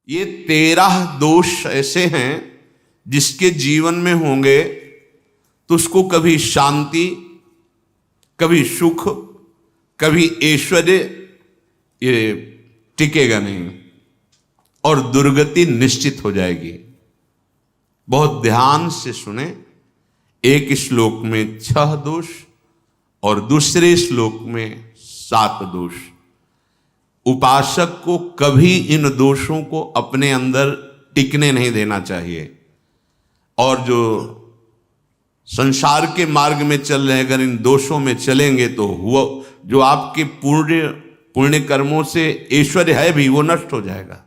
ये 13 दोष ऐसे हैं जिसके जीवन में होंगे तो उसको कभी शांति, कभी सुख, कभी ऐश्वर्य ये टिकेगा नहीं और दुर्गति निश्चित हो जाएगी। बहुत ध्यान से सुने। एक श्लोक में 6 दोष और दूसरे श्लोक में 7 दोष। उपासक को कभी इन दोषों को अपने अंदर टिकने नहीं देना चाहिए। और जो संसार के मार्ग में चल रहे हैं, अगर इन दोषों में चलेंगे तो हुआ जो आपके पुण्य कर्मों से ऐश्वर्य है भी वो नष्ट हो जाएगा।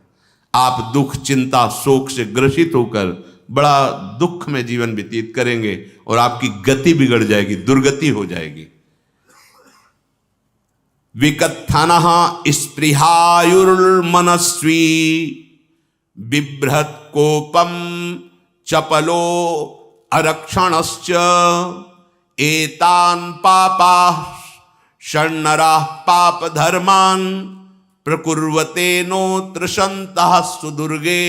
आप दुख, चिंता, शोक से ग्रसित होकर बड़ा दुख में जीवन व्यतीत करेंगे और आपकी गति बिगड़ जाएगी, दुर्गति हो जाएगी। विकत्थनः स्पृहायुर्मनस्वी बिभ्रत कोपम चपलो अरक्षणश्च एतान् पापाः षण्णराः पाप धर्मान् प्रकुर्वते नोत्र सन्तः सुदुर्गे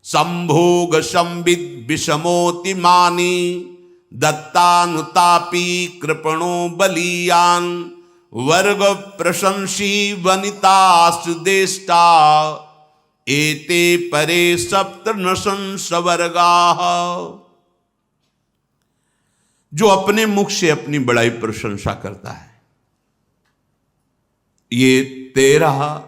संभोग संविद विषमोति मानी दत्तानुतापी कृपणो बलीयान वर्ग प्रशंसी वनितास्तु देष्टा एते परे सप्तनशंस वर्गाः। जो अपने मुख से अपनी बड़ाई प्रशंसा करता है, ये 13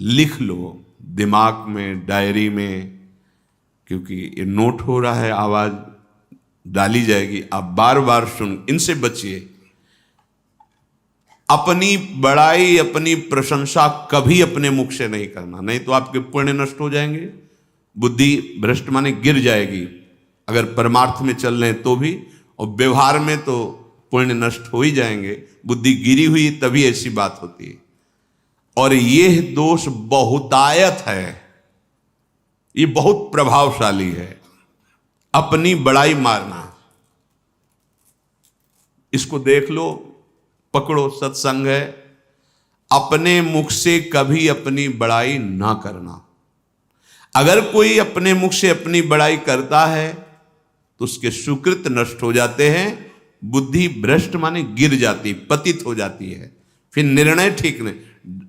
लिख लो दिमाग में, डायरी में, क्योंकि ये नोट हो रहा है, आवाज डाली जाएगी, आप बार बार सुन, इनसे बचिए। अपनी बड़ाई, अपनी प्रशंसा कभी अपने मुख से नहीं करना, नहीं तो आपके पुण्य नष्ट हो जाएंगे, बुद्धि भ्रष्ट माने गिर जाएगी। अगर परमार्थ में चल रहे हैं तो भी, और व्यवहार में तो पुण्य नष्ट हो ही जाएंगे। बुद्धि गिरी हुई तभी ऐसी बात होती है। और यह दोष बहुतायत है, ये बहुत प्रभावशाली है। अपनी बड़ाई मारना, इसको देख लो, पकड़ो, सत्संग है। अपने मुख से कभी अपनी बड़ाई ना करना। अगर कोई अपने मुख से अपनी बड़ाई करता है तो उसके सुकृत नष्ट हो जाते हैं, बुद्धि भ्रष्ट माने गिर जाती, पतित हो जाती है, फिर निर्णय ठीक नहीं।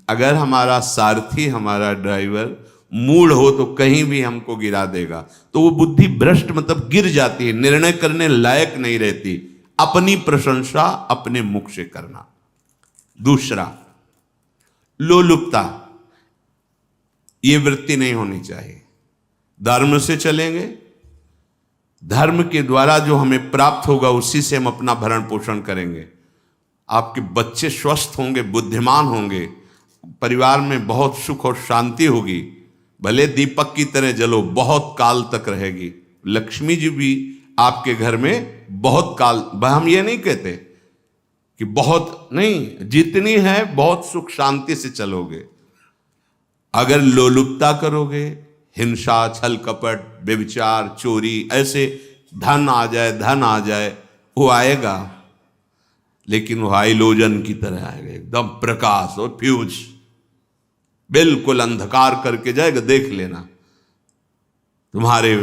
अगर हमारा सारथी, हमारा ड्राइवर मूढ़ हो तो कहीं भी हमको गिरा देगा, तो वो बुद्धि भ्रष्ट मतलब गिर जाती है, निर्णय करने लायक नहीं रहती। अपनी प्रशंसा अपने मुख से करना। दूसरा, लोलुपता, ये वृत्ति नहीं होनी चाहिए। धर्म से चलेंगे, धर्म के द्वारा जो हमें प्राप्त होगा उसी से हम अपना भरण पोषण करेंगे। आपके बच्चे स्वस्थ होंगे, बुद्धिमान होंगे, परिवार में बहुत सुख और शांति होगी। भले दीपक की तरह जलो, बहुत काल तक रहेगी। लक्ष्मी जी भी आपके घर में बहुत काल, हम ये नहीं कहते कि बहुत नहीं, जितनी है बहुत सुख शांति से चलोगे। अगर लोलुपता करोगे, हिंसा, छल कपट, व्यभिचार, चोरी, ऐसे धन आ जाए, वो आएगा, लेकिन वो हाइलोजन की तरह आएगा, एकदम प्रकाश और फ्यूज, बिल्कुल अंधकार करके जाएगा। देख लेना, तुम्हारे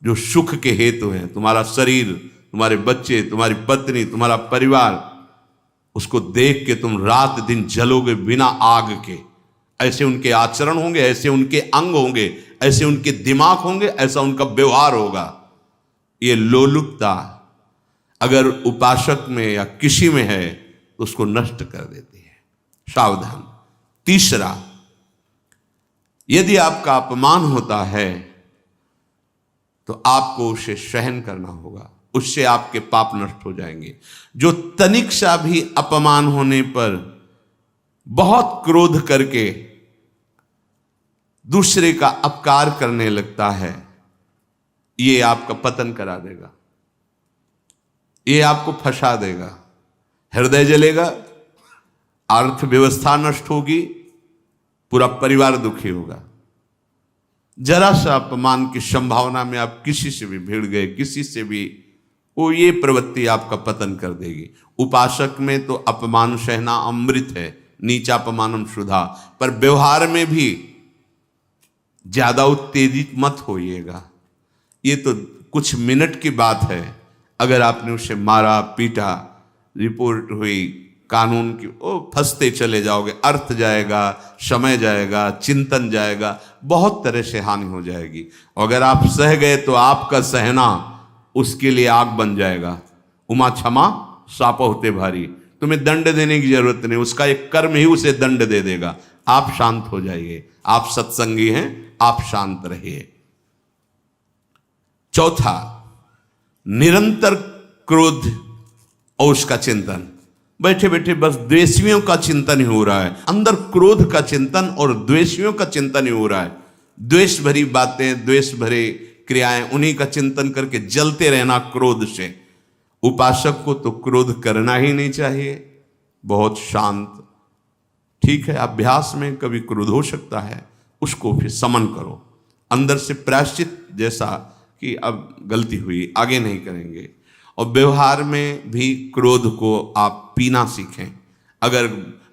जो सुख के हेतु हैं, तुम्हारा शरीर, तुम्हारे बच्चे, तुम्हारी पत्नी, तुम्हारा परिवार, उसको देख के तुम रात दिन जलोगे बिना आग के। ऐसे उनके आचरण होंगे, ऐसे उनके अंग होंगे, ऐसे उनके दिमाग होंगे, ऐसा उनका व्यवहार होगा। ये लोलुपता अगर उपासक में या किसी में है तो उसको नष्ट कर देती है। सावधान। तीसरा, यदि आपका अपमान होता है तो आपको उसे सहन करना होगा, उससे आपके पाप नष्ट हो जाएंगे। जो तनिक सा भी अपमान होने पर बहुत क्रोध करके दूसरे का अपकार करने लगता है, ये आपका पतन करा देगा, ये आपको फंसा देगा, हृदय जलेगा, अर्थव्यवस्था नष्ट होगी, पूरा परिवार दुखी होगा। जरा सा अपमान की संभावना में आप किसी से भी भिड़ गए, किसी से भी, वो ये प्रवृत्ति आपका पतन कर देगी। उपासक में तो अपमान सहना अमृत है, नीचापमानम सुधा, पर व्यवहार में भी ज्यादा उत्तेजित मत होइएगा। ये तो कुछ मिनट की बात है, अगर आपने उसे मारा पीटा, रिपोर्ट हुई कानून की, ओ फंसते चले जाओगे, अर्थ जाएगा, समय जाएगा, चिंतन जाएगा, बहुत तरह से हानि हो जाएगी। अगर आप सह गए तो आपका सहना उसके लिए आग बन जाएगा। उमा क्षमा साप होते भारी, तुम्हें दंड देने की जरूरत नहीं, उसका एक कर्म ही उसे दंड दे देगा। आप शांत हो जाइए, आप सत्संगी हैं, आप शांत रहिए। चौथा, निरंतर क्रोध और उसका चिंतन। बैठे बैठे बस द्वेषियों का चिंतन ही हो रहा है, अंदर क्रोध का चिंतन और द्वेषियों का चिंतन ही हो रहा है। द्वेष भरी बातें, द्वेष भरे क्रियाएं, उन्हीं का चिंतन करके जलते रहना क्रोध से। उपासक को तो क्रोध करना ही नहीं चाहिए, बहुत शांत। ठीक है, अभ्यास में कभी क्रोध हो सकता है, उसको फिर समन करो, अंदर से प्रायश्चित जैसा कि अब गलती हुई, आगे नहीं करेंगे। और व्यवहार में भी क्रोध को आप पीना सीखें। अगर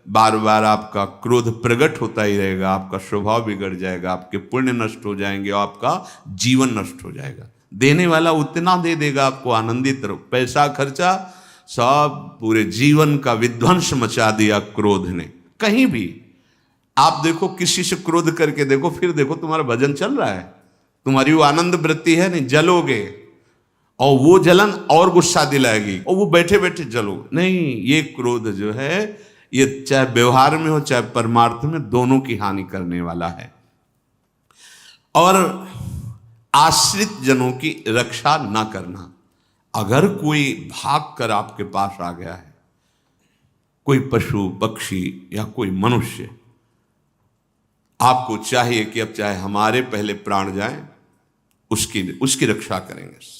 बार बार आपका क्रोध प्रकट होता ही रहेगा, आपका स्वभाव बिगड़ जाएगा, आपके पुण्य नष्ट हो जाएंगे और आपका जीवन नष्ट हो जाएगा। देने वाला उतना दे देगा आपको, आनंदित रहो। पैसा खर्चा, सब पूरे जीवन का विध्वंस मचा दिया क्रोध ने। कहीं भी आप देखो, किसी से क्रोध करके देखो, फिर देखो तुम्हारा भजन चल रहा है, तुम्हारी वो आनंद वृत्ति है नहीं, जलोगे और वो जलन और गुस्सा दिलाएगी और वो बैठे बैठे जलो नहीं। ये क्रोध जो है, ये चाहे व्यवहार में हो चाहे परमार्थ में, दोनों की हानि करने वाला है। और आश्रित जनों की रक्षा ना करना। अगर कोई भाग कर आपके पास आ गया है, कोई पशु पक्षी या कोई मनुष्य, आपको चाहिए कि अब चाहे हमारे पहले प्राण जाएं, उसकी रक्षा करेंगे।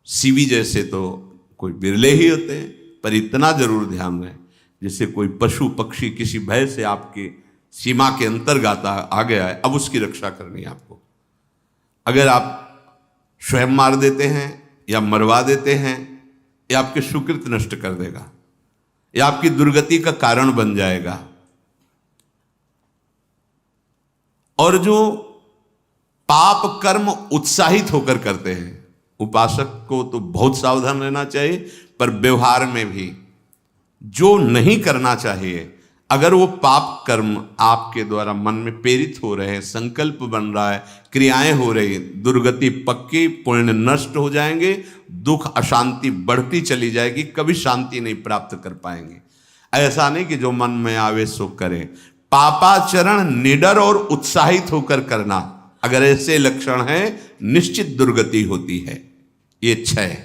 सीवी जैसे तो कोई बिरले ही होते हैं, पर इतना जरूर ध्यान रहे, जैसे कोई पशु पक्षी किसी भय से आपके सीमा के अंतर्गत आ गया है, अब उसकी रक्षा करनी है आपको। अगर आप स्वयं मार देते हैं या मरवा देते हैं, या आपके सुकृत नष्ट कर देगा, या आपकी दुर्गति का कारण बन जाएगा। और जो पाप कर्म उत्साहित होकर करते हैं, उपासक को तो बहुत सावधान रहना चाहिए, पर व्यवहार में भी जो नहीं करना चाहिए, अगर वो पाप कर्म आपके द्वारा मन में प्रेरित हो रहे हैं, संकल्प बन रहा है, क्रियाएं हो रही, दुर्गति पक्की, पुण्य नष्ट हो जाएंगे, दुख अशांति बढ़ती चली जाएगी, कभी शांति नहीं प्राप्त कर पाएंगे। ऐसा नहीं कि जो मन में आवे सो करें। पापाचरण निडर और उत्साहित होकर करना, अगर ऐसे लक्षण है, निश्चित दुर्गति होती है। ये 6,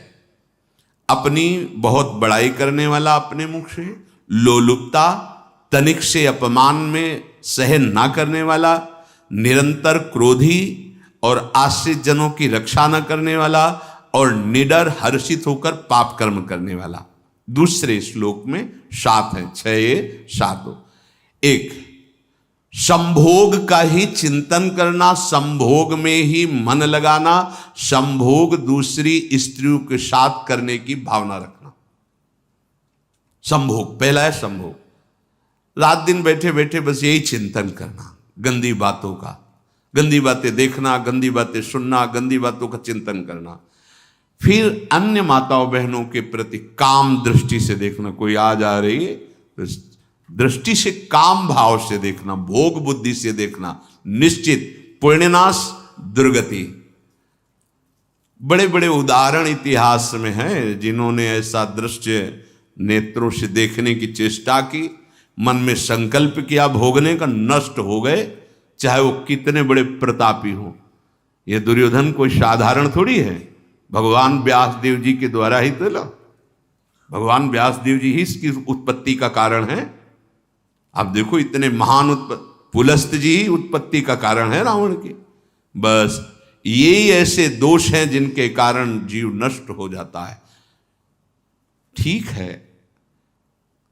अपनी बहुत बड़ाई करने वाला अपने मुख से, लोलुपता, तनिक से अपमान में सहन ना करने वाला, निरंतर क्रोधी और आश्रित जनों की रक्षा न करने वाला, और निडर हर्षित होकर पाप कर्म करने वाला। दूसरे श्लोक में 7 है, 6 7 हो। 1, संभोग का ही चिंतन करना, संभोग में ही मन लगाना, संभोग दूसरी स्त्रियों के साथ करने की भावना रखना। संभोग पहला है, संभोग। रात दिन बैठे बैठे बस यही चिंतन करना, गंदी बातों का, गंदी बातें देखना, गंदी बातें सुनना, गंदी बातों का चिंतन करना। फिर अन्य माताओं बहनों के प्रति काम दृष्टि से देखना, कोई आ जा रही है तो दृष्टि से, काम भाव से देखना, भोग बुद्धि से देखना, निश्चित पुण्यनाश दुर्गति। बड़े बड़े उदाहरण इतिहास में हैं जिन्होंने ऐसा दृश्य नेत्रों से देखने की चेष्टा की, मन में संकल्प किया भोगने का, नष्ट हो गए, चाहे वो कितने बड़े प्रतापी हो। ये दुर्योधन कोई साधारण थोड़ी है, भगवान व्यास देव जी के द्वारा ही तो लो, भगवान व्यास देव जी ही इसकी उत्पत्ति का कारण है। आप देखो, इतने महान पुलस्त जी ही उत्पत्ति का कारण है रावण की। बस यही ऐसे दोष हैं जिनके कारण जीव नष्ट हो जाता है। ठीक है,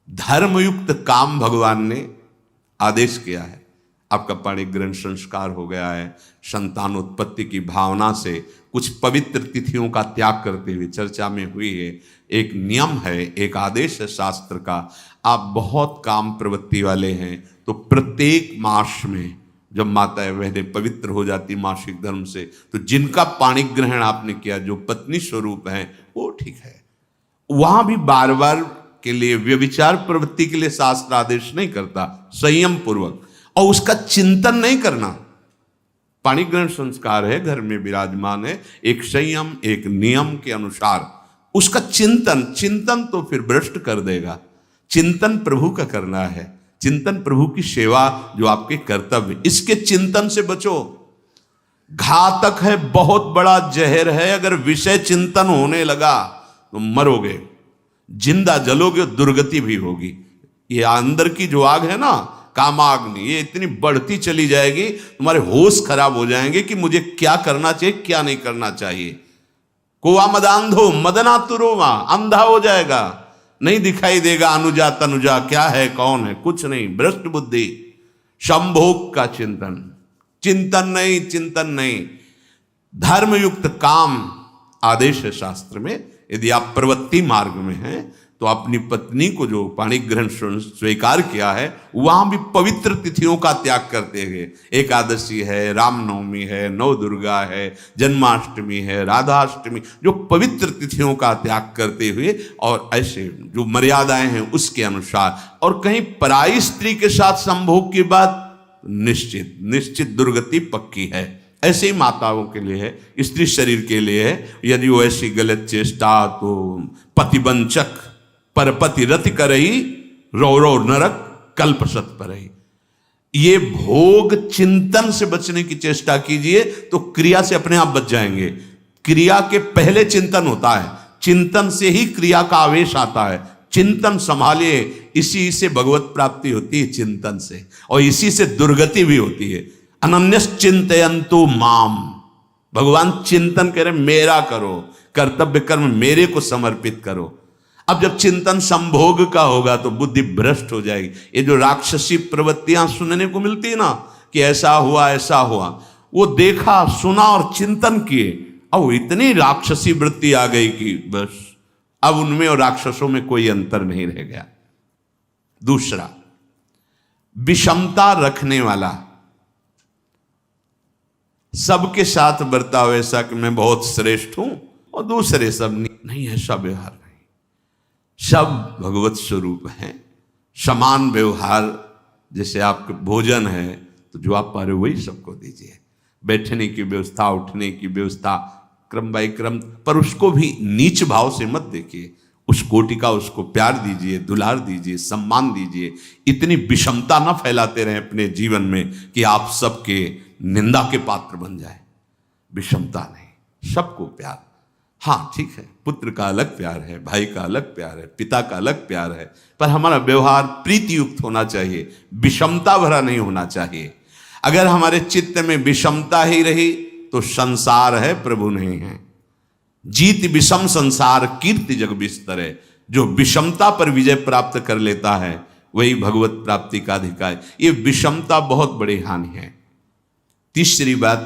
धर्मयुक्त काम भगवान ने आदेश किया है, आपका पाणिक ग्रंथ संस्कार हो गया है, संतानोत्पत्ति की भावना से कुछ पवित्र तिथियों का त्याग करते हुए चर्चा में हुई है। एक नियम है, एक आदेश है शास्त्र का। आप बहुत काम प्रवृत्ति वाले हैं तो प्रत्येक मास में जब माताएं बहनें पवित्र हो जाती मासिक धर्म से, तो जिनका पाणी ग्रहण आपने किया, जो पत्नी स्वरूप है, वो ठीक है। वहां भी बार बार के लिए व्यभिचार प्रवृत्ति के लिए शास्त्र आदेश नहीं करता, संयम पूर्वक, और उसका चिंतन नहीं करना। पाणी ग्रहण संस्कार है, घर में विराजमान है, एक संयम एक नियम के अनुसार उसका चिंतन तो फिर भ्रष्ट कर देगा। चिंतन प्रभु का करना है, चिंतन प्रभु की सेवा जो आपके कर्तव्य, इसके चिंतन से बचो। घातक है, बहुत बड़ा जहर है। अगर विषय चिंतन होने लगा तो मरोगे, जिंदा जलोगे, दुर्गति भी होगी। ये अंदर की जो आग है ना, कामाग्नि, ये इतनी बढ़ती चली जाएगी, तुम्हारे होश खराब हो जाएंगे कि मुझे क्या करना चाहिए क्या नहीं करना चाहिए। कोवा मदांधो मदनातुरोमा, अंधा हो जाएगा, नहीं दिखाई देगा अनुजा तनुजा क्या है कौन है, कुछ नहीं, भ्रष्ट बुद्धि। संभोग का चिंतन नहीं। धर्मयुक्त काम आदेश है शास्त्र में। यदि आप प्रवृत्ति मार्ग में हैं तो अपनी पत्नी को जो पाणी ग्रहण स्वीकार किया है, वहां भी पवित्र तिथियों का त्याग करते हुए, एकादशी है, रामनवमी है, नव दुर्गा है, जन्माष्टमी है, राधाष्टमी, जो पवित्र तिथियों का त्याग करते हुए, और ऐसे जो मर्यादाएं हैं उसके अनुसार, और कहीं पराई स्त्री के साथ संभोग की बात निश्चित दुर्गति पक्की है। ऐसे ही माताओं के लिए है, स्त्री शरीर के लिए है। यदि वो ऐसी गलत चेष्टा, तो पतिवंचक परपति रति करही, रौ नरक कल्पसत परही। ये भोग चिंतन से बचने की चेष्टा कीजिए तो क्रिया से अपने आप बच जाएंगे। क्रिया के पहले चिंतन होता है, चिंतन से ही क्रिया का आवेश आता है। चिंतन संभालिए, इसी से भगवत प्राप्ति होती है, चिंतन से, और इसी से दुर्गति भी होती है। अनन्यश्चिन्तयन्तु माम, भगवान चिंतन करें, मेरा करो, कर्तव्य कर्म मेरे को समर्पित करो। अब जब चिंतन संभोग का होगा तो बुद्धि भ्रष्ट हो जाएगी। ये जो राक्षसी प्रवृत्तियां सुनने को मिलती है ना, कि ऐसा हुआ, वो देखा सुना और चिंतन किए, अब इतनी राक्षसी वृत्ति आ गई कि बस अब उनमें और राक्षसों में कोई अंतर नहीं रह गया। दूसरा, विषमता रखने वाला, सबके साथ बर्ताव ऐसा कि मैं बहुत श्रेष्ठ हूं और दूसरे सब नहीं, ऐसा व्यवहार नहीं। सब भगवत स्वरूप हैं, समान व्यवहार। जैसे आपके भोजन है तो जो आप पा रहे हो वही सबको दीजिए, बैठने की व्यवस्था, उठने की व्यवस्था, क्रम बाई क्रम, पर उसको भी नीच भाव से मत देखिए। उस कोटि का उसको प्यार दीजिए, दुलार दीजिए, सम्मान दीजिए। इतनी विषमता न फैलाते रहें अपने जीवन में कि आप सबके निंदा के पात्र बन जाए। विषमता नहीं, सबको प्यार। हाँ ठीक है, पुत्र का अलग प्यार है, भाई का अलग प्यार है, पिता का अलग प्यार है, पर हमारा व्यवहार प्रीति युक्त होना चाहिए, विषमता भरा नहीं होना चाहिए। अगर हमारे चित्त में विषमता ही रही तो संसार है, प्रभु नहीं है। जीत विषम संसार कीर्ति जग बिस्तर है। जो विषमता पर विजय प्राप्त कर लेता है वही भगवत प्राप्ति का अधिकारी। ये विषमता बहुत बड़ी हानि है। तीसरी बात,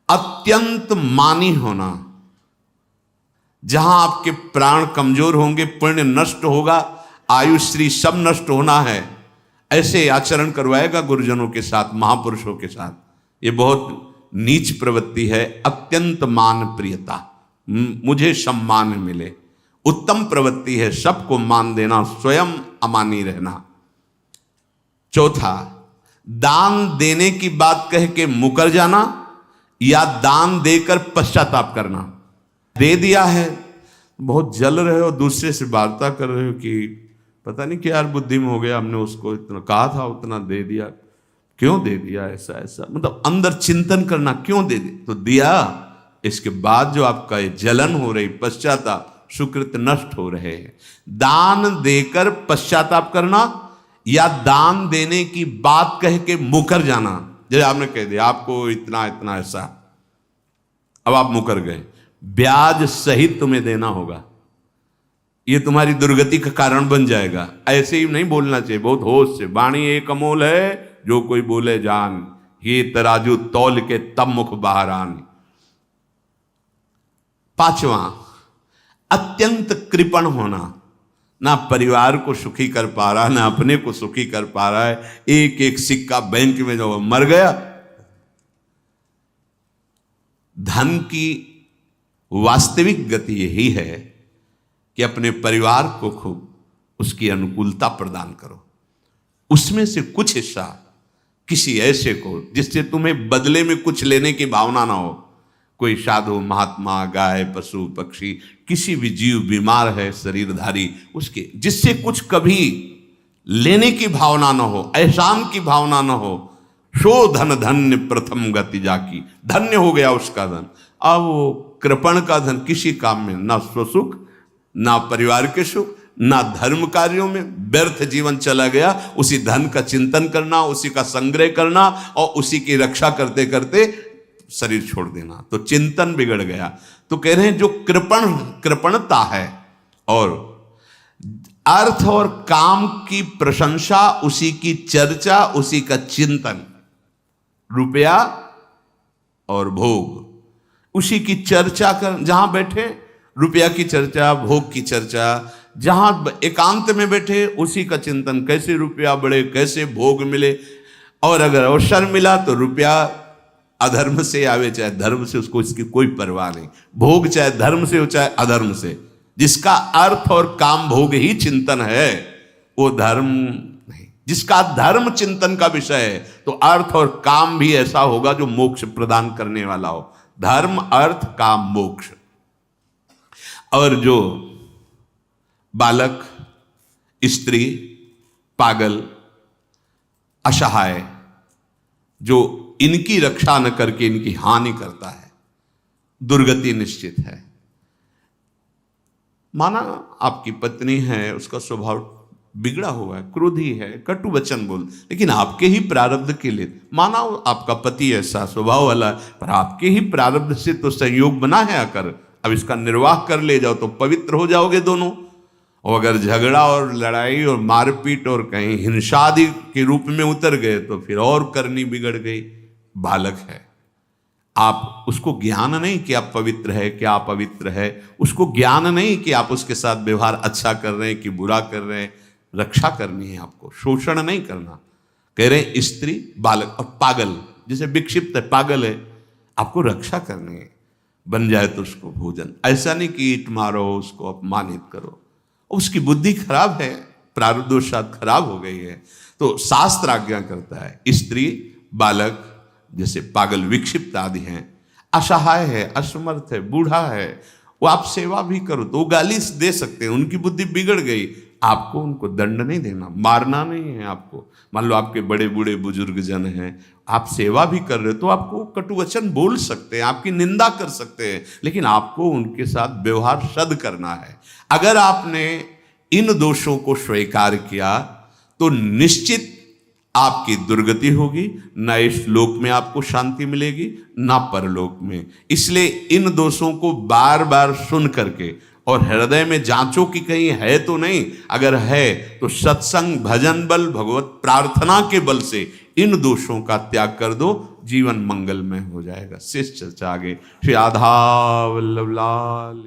अत्यंत मानी होना। जहां आपके प्राण कमजोर होंगे, पुण्य नष्ट होगा, आयुश्री सब नष्ट होना है, ऐसे आचरण करवाएगा गुरुजनों के साथ, महापुरुषों के साथ। ये बहुत नीच प्रवृत्ति है। अत्यंत मान प्रियता, मुझे सम्मान मिले, उत्तम प्रवृत्ति है। सबको मान देना, स्वयं अमानी रहना। चौथा, दान देने की बात कह के मुकर जाना या दान देकर पश्चाताप करना। दे दिया है, बहुत जल रहे हो, दूसरे से वार्ता कर रहे हो कि पता नहीं क्या यार बुद्धि में हो गया, हमने उसको इतना कहा था, उतना दे दिया, क्यों दे दिया, ऐसा मतलब अंदर चिंतन करना, क्यों दे दिया तो दिया। इसके बाद जो आपका ये जलन हो रही, पश्चाताप, सुकृत नष्ट हो रहे हैं। दान देकर पश्चाताप करना या दान देने की बात कह के मुकर जाना। जैसे आपने कह दिया आपको इतना इतना ऐसा, अब आप मुकर गए, ब्याज सहित तुम्हें देना होगा, ये तुम्हारी दुर्गति का कारण बन जाएगा। ऐसे ही नहीं बोलना चाहिए, बहुत होश से। वाणी एक अमोल है, जो कोई बोले जान, ये तराजू तौल के तब मुख बाहर आन। पांचवा, अत्यंत कृपण होना। ना परिवार को सुखी कर पा रहा, ना अपने को सुखी कर पा रहा है। एक एक सिक्का बैंक में जो मर गया। धन की वास्तविक गति यही है कि अपने परिवार को खूब उसकी अनुकूलता प्रदान करो, उसमें से कुछ हिस्सा किसी ऐसे को जिससे तुम्हें बदले में कुछ लेने की भावना ना हो। कोई साधु महात्मा, गाय, पशु, पक्षी, किसी भी जीव बीमार है शरीरधारी, उसके जिससे कुछ कभी लेने की भावना ना हो, एहसान की भावना ना हो। सो धन धन्य प्रथम गति जाकी, धन्य हो गया उसका धन। अब वो कृपण का धन किसी काम में ना स्वसुख, ना परिवार के सुख, ना धर्म कार्यों में, व्यर्थ जीवन चला गया। उसी धन का चिंतन करना, उसी का संग्रह करना और उसी की रक्षा करते करते शरीर छोड़ देना, तो चिंतन बिगड़ गया। तो कह रहे हैं जो कृपणता है और अर्थ और काम की प्रशंसा, उसी की चर्चा, उसी का चिंतन, रुपया और भोग, उसी की चर्चा कर, जहां बैठे रुपया की चर्चा, भोग की चर्चा, जहां एकांत में बैठे उसी का चिंतन, कैसे रुपया बढ़े, कैसे भोग मिले। और अगर अवसर मिला तो रुपया अधर्म से आवे चाहे धर्म से, उसको इसकी कोई परवाह नहीं। भोग चाहे धर्म से हो चाहे अधर्म से, जिसका अर्थ और काम भोग ही चिंतन है वो धर्म नहीं। जिसका धर्म चिंतन का विषय है तो अर्थ और काम भी ऐसा होगा जो मोक्ष प्रदान करने वाला हो। धर्म, अर्थ, काम, मोक्ष। और जो बालक, स्त्री, पागल, असहाय, जो इनकी रक्षा न करके इनकी हानि करता है, दुर्गति निश्चित है। माना आपकी पत्नी है, उसका स्वभाव बिगड़ा हुआ है, क्रोधी है, कटु वचन बोल, लेकिन आपके ही प्रारब्ध के लिए, माना आपका पति ऐसा स्वभाव वाला, पर आपके ही प्रारब्ध से तो संयोग बना है आकर, अब इसका निर्वाह कर ले जाओ तो पवित्र हो जाओगे दोनों। और अगर झगड़ा और लड़ाई और मारपीट और कहीं हिंसा आदि के रूप में उतर गए तो फिर और करनी बिगड़ गई। बालक है, आप उसको ज्ञान नहीं कि आप पवित्र है, कि आप पवित्र है, उसको ज्ञान नहीं कि आप उसके साथ व्यवहार अच्छा कर रहे हैं कि बुरा कर रहे हैं। रक्षा करनी है आपको, शोषण नहीं करना। कह रहे हैं स्त्री, बालक और पागल, जैसे विक्षिप्त है, पागल है, आपको रक्षा करनी है। बन जाए तो उसको भोजन, ऐसा नहीं कि ईंट मारो, उसको अपमानित करो। उसकी बुद्धि खराब है, प्रारब्धवशात खराब हो गई है, तो शास्त्र आज्ञा करता है स्त्री, बालक, जैसे पागल, विक्षिप्त आदि हैं, असहाय है, असमर्थ है, बूढ़ा है, वो आप सेवा भी करो तो वो गाली दे सकते हैं, उनकी बुद्धि बिगड़ गई। आपको उनको दंड नहीं देना, मारना नहीं है आपको। मान लो आपके बड़े बूढ़े बुजुर्ग जन हैं, आप सेवा भी कर रहे हो तो आपको कटुवचन बोल सकते हैं, आपकी निंदा कर सकते हैं, लेकिन आपको उनके साथ व्यवहार सद करना है। अगर आपने इन दोषों को स्वीकार किया तो निश्चित आपकी दुर्गति होगी, न इस लोक में आपको शांति मिलेगी न परलोक में। इसलिए इन दोषों को बार बार सुन करके और हृदय में जांचो कि कहीं है तो नहीं। अगर है तो सत्संग, भजन बल, भगवत प्रार्थना के बल से इन दोषों का त्याग कर दो, जीवन मंगलमय हो जाएगा। शेष चर्चा आगे। श्री राधा वल्लभ लाल।